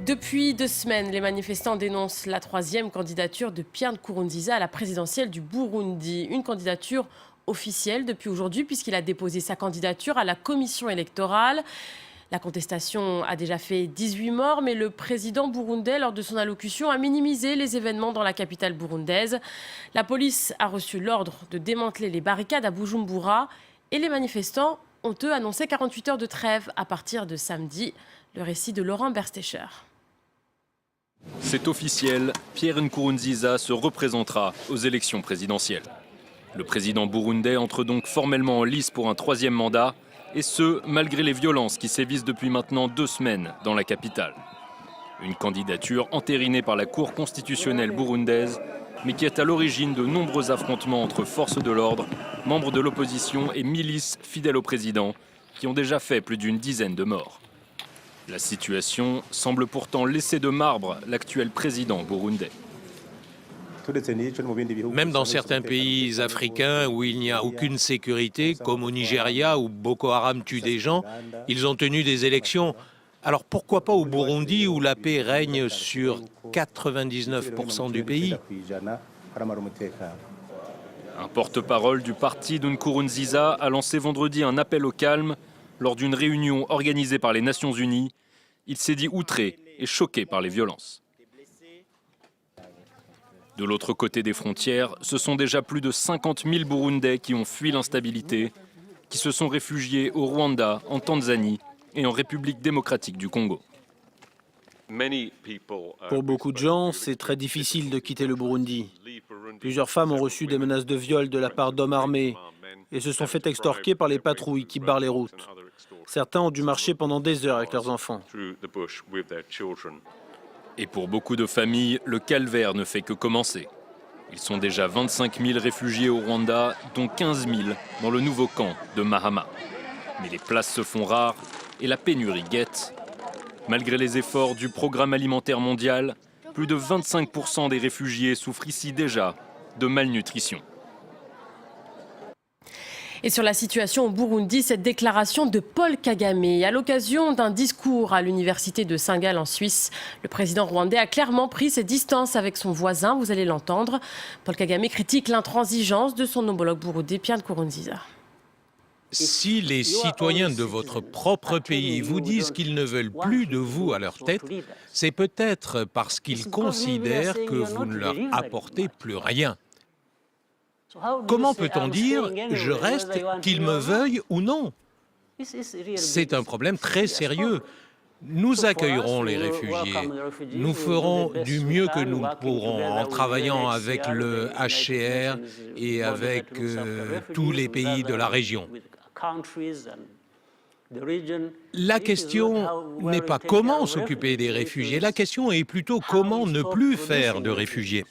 Depuis 2 semaines, les manifestants dénoncent la troisième candidature de Pierre Nkurunziza à la présidentielle du Burundi. Une candidature officielle depuis aujourd'hui puisqu'il a déposé sa candidature à la commission électorale. La contestation a déjà fait 18 morts, mais le président burundais, lors de son allocution, a minimisé les événements dans la capitale burundaise. La police a reçu l'ordre de démanteler les barricades à Bujumbura et les manifestants ont, eux, annoncé 48 heures de trêve à partir de samedi. Le récit de Laurent Berstecher. C'est officiel, Pierre Nkurunziza se représentera aux élections présidentielles. Le président burundais entre donc formellement en lice pour un troisième mandat, et ce, malgré les violences qui sévissent depuis maintenant 2 semaines dans la capitale. Une candidature entérinée par la Cour constitutionnelle burundaise, mais qui est à l'origine de nombreux affrontements entre forces de l'ordre, membres de l'opposition et milices fidèles au président, qui ont déjà fait plus d'une dizaine de morts. La situation semble pourtant laisser de marbre l'actuel président burundais. Même dans certains pays africains où il n'y a aucune sécurité, comme au Nigeria où Boko Haram tue des gens, ils ont tenu des élections. Alors pourquoi pas au Burundi où la paix règne sur 99% du pays? Un porte-parole du parti de Nkurunziza a lancé vendredi un appel au calme lors d'une réunion organisée par les Nations Unies. Il s'est dit outré et choqué par les violences. De l'autre côté des frontières, ce sont déjà plus de 50 000 Burundais qui ont fui l'instabilité, qui se sont réfugiés au Rwanda, en Tanzanie et en République démocratique du Congo. Pour beaucoup de gens, c'est très difficile de quitter le Burundi. Plusieurs femmes ont reçu des menaces de viol de la part d'hommes armés et se sont fait extorquer par les patrouilles qui barrent les routes. Certains ont dû marcher pendant des heures avec leurs enfants. Et pour beaucoup de familles, le calvaire ne fait que commencer. Ils sont déjà 25 000 réfugiés au Rwanda, dont 15 000 dans le nouveau camp de Mahama. Mais les places se font rares et la pénurie guette. Malgré les efforts du Programme alimentaire mondial, plus de 25% des réfugiés souffrent ici déjà de malnutrition. Et sur la situation au Burundi, cette déclaration de Paul Kagame. À l'occasion d'un discours à l'université de Saint-Gall en Suisse, le président rwandais a clairement pris ses distances avec son voisin, vous allez l'entendre. Paul Kagame critique l'intransigeance de son homologue burundais, Pierre Nkurunziza. Si les citoyens de votre propre pays vous disent qu'ils ne veulent plus de vous à leur tête, c'est peut-être parce qu'ils considèrent que vous ne leur apportez plus rien. Comment peut-on dire « je reste, qu'ils me veuillent ou non » C'est un problème très sérieux. Nous accueillerons les réfugiés. Nous ferons du mieux que nous pourrons en travaillant avec le HCR et avec tous les pays de la région. La question n'est pas comment s'occuper des réfugiés, la question est plutôt comment ne plus faire de réfugiés.